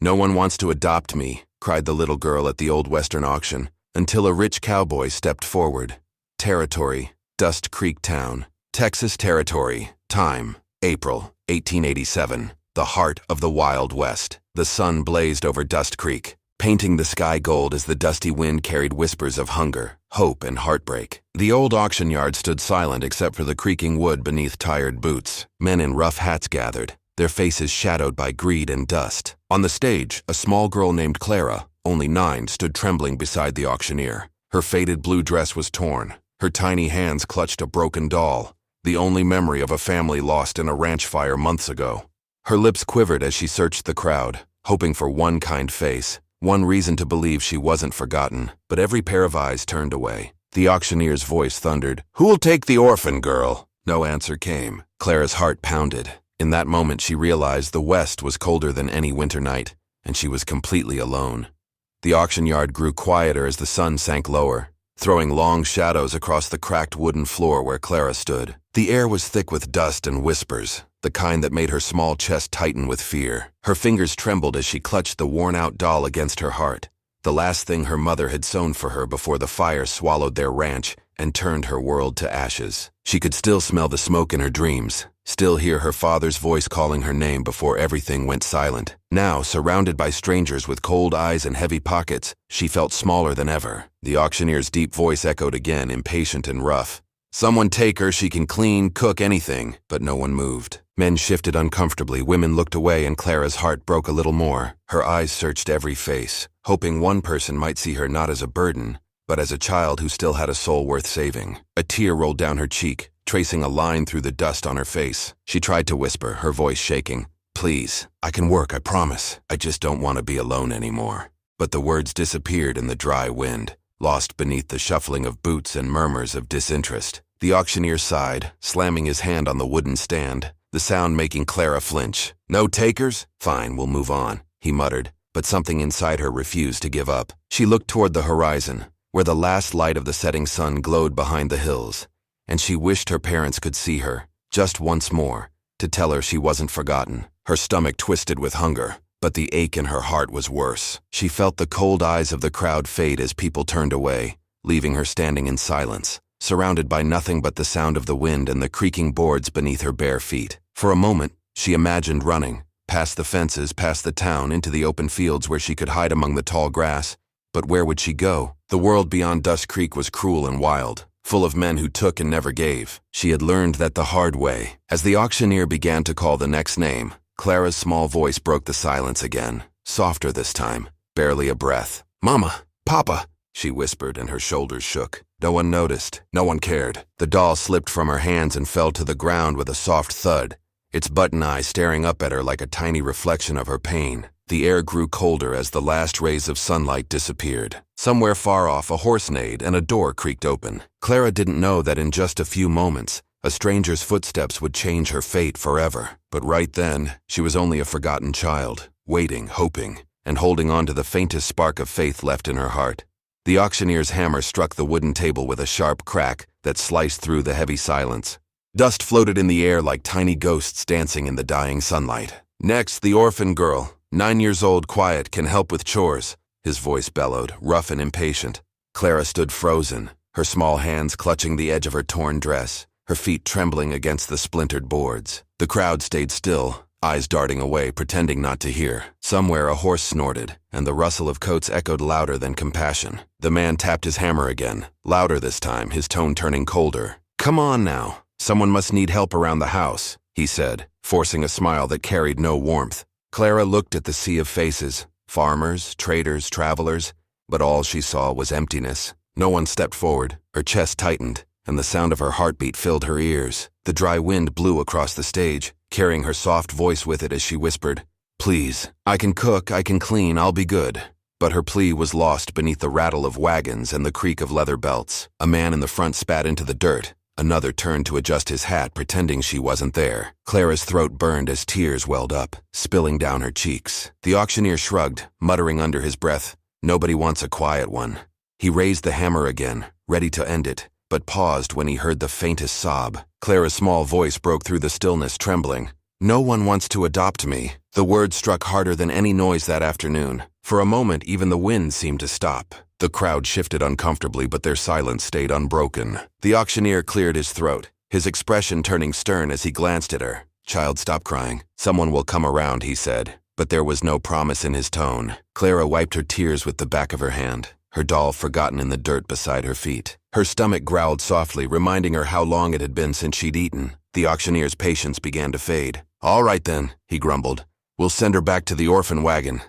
"No one wants to adopt me," cried the little girl at the old Western auction, until a rich cowboy stepped forward. Territory, Dust Creek Town. Texas Territory. Time, April, 1887. The heart of the Wild West. The sun blazed over Dust Creek, painting the sky gold as the dusty wind carried whispers of hunger, hope, and heartbreak. The old auction yard stood silent except for the creaking wood beneath tired boots. Men in rough hats gathered, their faces shadowed by greed and dust. On the stage, a small girl named Clara, only 9, stood trembling beside the auctioneer. Her faded blue dress was torn. Her tiny hands clutched a broken doll, the only memory of a family lost in a ranch fire months ago. Her lips quivered as she searched the crowd, hoping for one kind face, one reason to believe she wasn't forgotten, but every pair of eyes turned away. The auctioneer's voice thundered, "Who'll take the orphan girl?" No answer came. Clara's heart pounded. In that moment she realized the West was colder than any winter night, and she was completely alone. The auction yard grew quieter as the sun sank lower, throwing long shadows across the cracked wooden floor where Clara stood. The air was thick with dust and whispers, the kind that made her small chest tighten with fear. Her fingers trembled as she clutched the worn-out doll against her heart, the last thing her mother had sewn for her before the fire swallowed their ranch and turned her world to ashes. She could still smell the smoke in her dreams, still hear her father's voice calling her name before everything went silent. Now, surrounded by strangers with cold eyes and heavy pockets, she felt smaller than ever. The auctioneer's deep voice echoed again, impatient and rough. "Someone take her, she can clean, cook, anything." But no one moved. Men shifted uncomfortably, women looked away, and Clara's heart broke a little more. Her eyes searched every face, hoping one person might see her not as a burden, but as a child who still had a soul worth saving. A tear rolled down her cheek, tracing a line through the dust on her face. She tried to whisper, her voice shaking, "Please, I can work, I promise. I just don't want to be alone anymore." But the words disappeared in the dry wind, lost beneath the shuffling of boots and murmurs of disinterest. The auctioneer sighed, slamming his hand on the wooden stand, the sound making Clara flinch. "No takers? Fine, we'll move on," he muttered, but something inside her refused to give up. She looked toward the horizon, where the last light of the setting sun glowed behind the hills, and she wished her parents could see her, just once more, to tell her she wasn't forgotten. Her stomach twisted with hunger, but the ache in her heart was worse. She felt the cold eyes of the crowd fade as people turned away, leaving her standing in silence, surrounded by nothing but the sound of the wind and the creaking boards beneath her bare feet. For a moment, she imagined running, past the fences, past the town, into the open fields where she could hide among the tall grass. But where would she go? The world beyond Dust Creek was cruel and wild, full of men who took and never gave. She had learned that the hard way. As the auctioneer began to call the next name, Clara's small voice broke the silence again, softer this time, barely a breath. "Mama, Papa," she whispered, and her shoulders shook. No one noticed. No one cared. The doll slipped from her hands and fell to the ground with a soft thud, its button eyes staring up at her like a tiny reflection of her pain. The air grew colder as the last rays of sunlight disappeared. Somewhere far off, a horse neighed and a door creaked open. Clara didn't know that in just a few moments, a stranger's footsteps would change her fate forever. But right then, she was only a forgotten child, waiting, hoping, and holding on to the faintest spark of faith left in her heart. The auctioneer's hammer struck the wooden table with a sharp crack that sliced through the heavy silence. Dust floated in the air like tiny ghosts dancing in the dying sunlight. "Next, the orphan girl. 9 years old, quiet, can help with chores," his voice bellowed, rough and impatient. Clara stood frozen, her small hands clutching the edge of her torn dress, her feet trembling against the splintered boards. The crowd stayed still, eyes darting away, pretending not to hear. Somewhere a horse snorted, and the rustle of coats echoed louder than compassion. The man tapped his hammer again, louder this time, his tone turning colder. "Come on now. Someone must need help around the house," he said, forcing a smile that carried no warmth. Clara looked at the sea of faces, farmers, traders, travelers, but all she saw was emptiness. No one stepped forward, her chest tightened, and the sound of her heartbeat filled her ears. The dry wind blew across the stage, carrying her soft voice with it as she whispered, "Please, I can cook, I can clean, I'll be good." But her plea was lost beneath the rattle of wagons and the creak of leather belts. A man in the front spat into the dirt. Another turned to adjust his hat, pretending she wasn't there. Clara's throat burned as tears welled up, spilling down her cheeks. The auctioneer shrugged, muttering under his breath, "Nobody wants a quiet one." He raised the hammer again, ready to end it, but paused when he heard the faintest sob. Clara's small voice broke through the stillness, trembling. No one wants to adopt me. The word struck harder than any noise that afternoon. For a moment, even the wind seemed to stop. The crowd shifted uncomfortably, but their silence stayed unbroken. The auctioneer cleared his throat, his expression turning stern as he glanced at her. "Child, stop crying. Someone will come around," he said. But there was no promise in his tone. Clara wiped her tears with the back of her hand, her doll forgotten in the dirt beside her feet. Her stomach growled softly, reminding her how long it had been since she'd eaten. The auctioneer's patience began to fade. "All right then," he grumbled. "We'll send her back to the orphan wagon."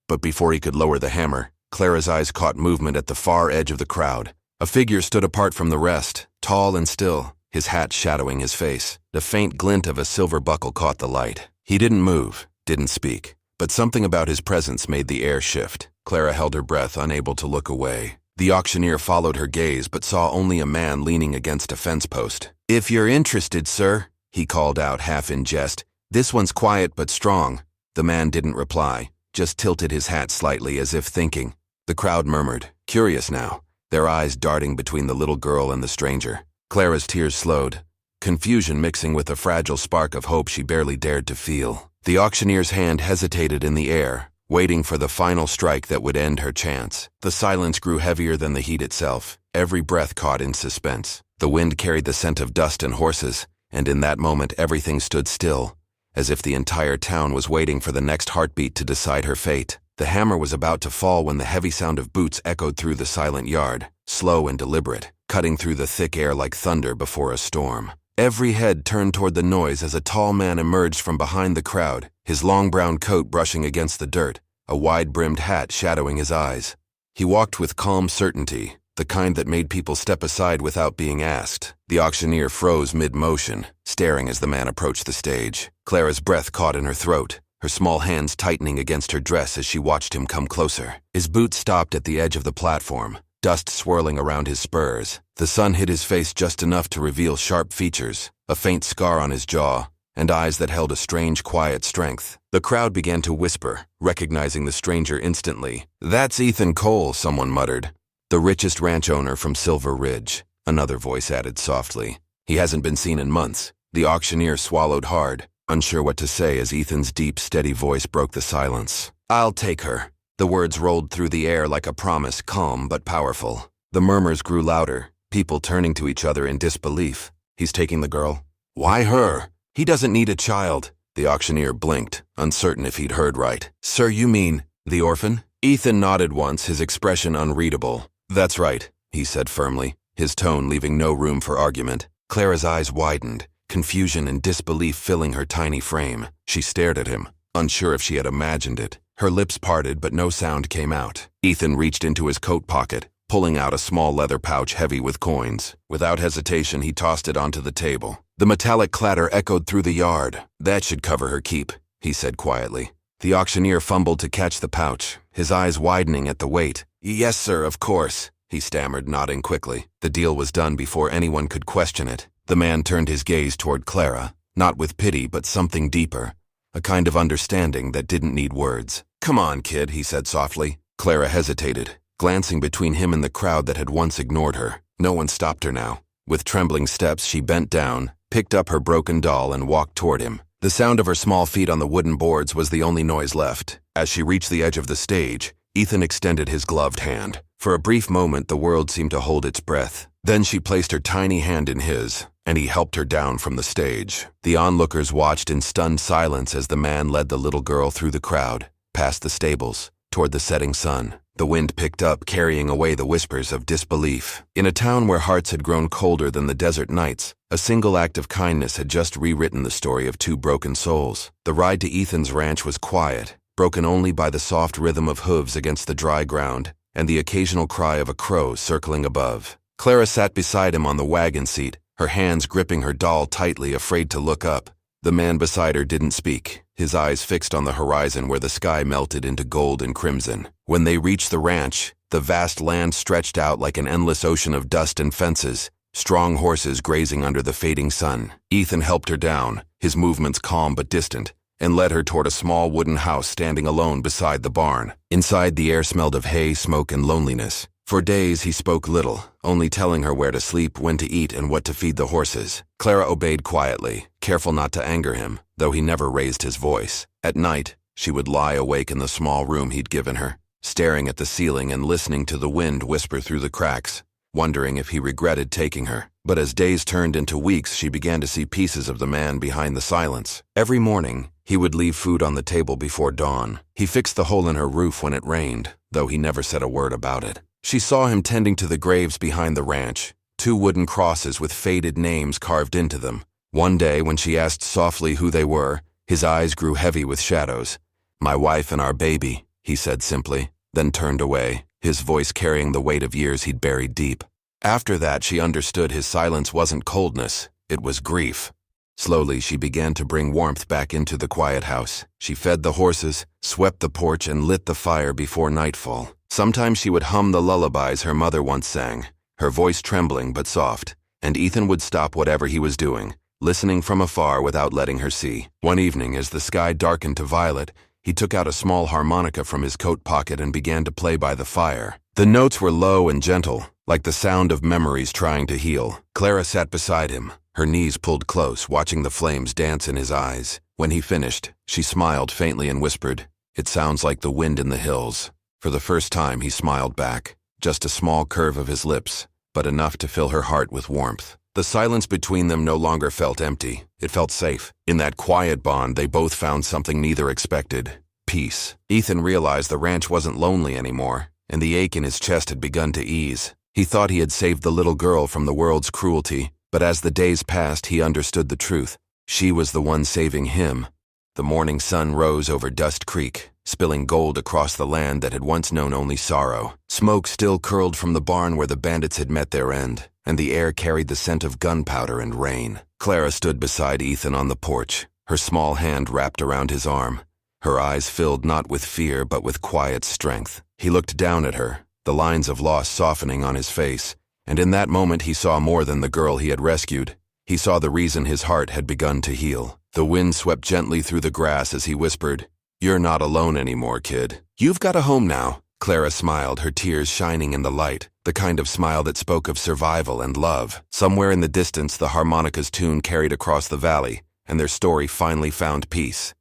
But before he could lower the hammer, Clara's eyes caught movement at the far edge of the crowd. A figure stood apart from the rest, tall and still, his hat shadowing his face. The faint glint of a silver buckle caught the light. He didn't move, didn't speak, but something about his presence made the air shift. Clara held her breath, unable to look away. The auctioneer followed her gaze, but saw only a man leaning against a fence post. "If you're interested, sir," he called out, half in jest. "This one's quiet but strong." The man didn't reply, just tilted his hat slightly as if thinking. The crowd murmured, curious now, their eyes darting between the little girl and the stranger. Clara's tears slowed, confusion mixing with a fragile spark of hope she barely dared to feel. The auctioneer's hand hesitated in the air, waiting for the final strike that would end her chance. The silence grew heavier than the heat itself, every breath caught in suspense. The wind carried the scent of dust and horses, and in that moment everything stood still, as if the entire town was waiting for the next heartbeat to decide her fate. The hammer was about to fall when the heavy sound of boots echoed through the silent yard, slow and deliberate, cutting through the thick air like thunder before a storm. Every head turned toward the noise as a tall man emerged from behind the crowd, his long brown coat brushing against the dirt, a wide-brimmed hat shadowing his eyes. He walked with calm certainty, the kind that made people step aside without being asked. The auctioneer froze mid-motion, staring as the man approached the stage. Clara's breath caught in her throat, her small hands tightening against her dress as she watched him come closer. His boots stopped at the edge of the platform, dust swirling around his spurs. The sun hit his face just enough to reveal sharp features, a faint scar on his jaw, and eyes that held a strange, quiet strength. The crowd began to whisper, recognizing the stranger instantly. "That's Ethan Cole," someone muttered. "The richest ranch owner from Silver Ridge," another voice added softly. "He hasn't been seen in months." The auctioneer swallowed hard, unsure what to say as Ethan's deep, steady voice broke the silence. "I'll take her." The words rolled through the air like a promise, calm but powerful. The murmurs grew louder, people turning to each other in disbelief. "He's taking the girl? Why her? He doesn't need a child." The auctioneer blinked, uncertain if he'd heard right. "Sir, you mean the orphan?" Ethan nodded once, his expression unreadable. "That's right," he said firmly, his tone leaving no room for argument. Clara's eyes widened, confusion and disbelief filling her tiny frame. She stared at him, unsure if she had imagined it. Her lips parted, but no sound came out. Ethan reached into his coat pocket, pulling out a small leather pouch heavy with coins. Without hesitation, he tossed it onto the table. The metallic clatter echoed through the yard. "That should cover her keep," he said quietly. The auctioneer fumbled to catch the pouch, his eyes widening at the weight. "Yes, sir, of course," he stammered, nodding quickly. The deal was done before anyone could question it. The man turned his gaze toward Clara, not with pity but something deeper, a kind of understanding that didn't need words. "Come on, kid," he said softly. Clara hesitated, glancing between him and the crowd that had once ignored her. No one stopped her now. With trembling steps, she bent down, picked up her broken doll, and walked toward him. The sound of her small feet on the wooden boards was the only noise left. As she reached the edge of the stage, Ethan extended his gloved hand. For a brief moment, the world seemed to hold its breath. Then she placed her tiny hand in his, and he helped her down from the stage. The onlookers watched in stunned silence as the man led the little girl through the crowd, past the stables, toward the setting sun. The wind picked up, carrying away the whispers of disbelief. In a town where hearts had grown colder than the desert nights, a single act of kindness had just rewritten the story of two broken souls. The ride to Ethan's ranch was quiet, broken only by the soft rhythm of hooves against the dry ground and the occasional cry of a crow circling above. Clara sat beside him on the wagon seat, her hands gripping her doll tightly, afraid to look up. The man beside her didn't speak, his eyes fixed on the horizon where the sky melted into gold and crimson. When they reached the ranch, the vast land stretched out like an endless ocean of dust and fences, strong horses grazing under the fading sun. Ethan helped her down, his movements calm but distant, and led her toward a small wooden house standing alone beside the barn. Inside, the air smelled of hay, smoke, and loneliness. For days, he spoke little, only telling her where to sleep, when to eat, and what to feed the horses. Clara obeyed quietly, careful not to anger him. though he never raised his voice. At night, she would lie awake in the small room he'd given her, staring at the ceiling and listening to the wind whisper through the cracks, wondering if he regretted taking her. But as days turned into weeks, she began to see pieces of the man behind the silence. Every morning, he would leave food on the table before dawn. He fixed the hole in her roof when it rained, though he never said a word about it. She saw him tending to the graves behind the ranch, 2 wooden crosses with faded names carved into them. One day, when she asked softly who they were, his eyes grew heavy with shadows. "My wife and our baby," he said simply, then turned away, his voice carrying the weight of years he'd buried deep. After that, she understood his silence wasn't coldness, it was grief. Slowly, she began to bring warmth back into the quiet house. She fed the horses, swept the porch, and lit the fire before nightfall. Sometimes she would hum the lullabies her mother once sang, her voice trembling but soft, and Ethan would stop whatever he was doing, listening from afar without letting her see. One evening, as the sky darkened to violet, he took out a small harmonica from his coat pocket and began to play by the fire. The notes were low and gentle, like the sound of memories trying to heal. Clara sat beside him, her knees pulled close, watching the flames dance in his eyes. When he finished, she smiled faintly and whispered, "It sounds like the wind in the hills." For the first time, he smiled back, just a small curve of his lips, but enough to fill her heart with warmth. The silence between them no longer felt empty. It felt safe. In that quiet bond, they both found something neither expected: peace. Ethan realized the ranch wasn't lonely anymore, and the ache in his chest had begun to ease. He thought he had saved the little girl from the world's cruelty, but as the days passed, he understood the truth. She was the one saving him. The morning sun rose over Dust Creek, spilling gold across the land that had once known only sorrow. Smoke still curled from the barn where the bandits had met their end, and the air carried the scent of gunpowder and rain. Clara stood beside Ethan on the porch, her small hand wrapped around his arm, her eyes filled not with fear but with quiet strength. He looked down at her, the lines of loss softening on his face, and in that moment he saw more than the girl he had rescued. He saw the reason his heart had begun to heal. The wind swept gently through the grass as he whispered, "You're not alone anymore, kid. You've got a home now." Clara smiled, her tears shining in the light, the kind of smile that spoke of survival and love. Somewhere in the distance, the harmonica's tune carried across the valley, and their story finally found peace.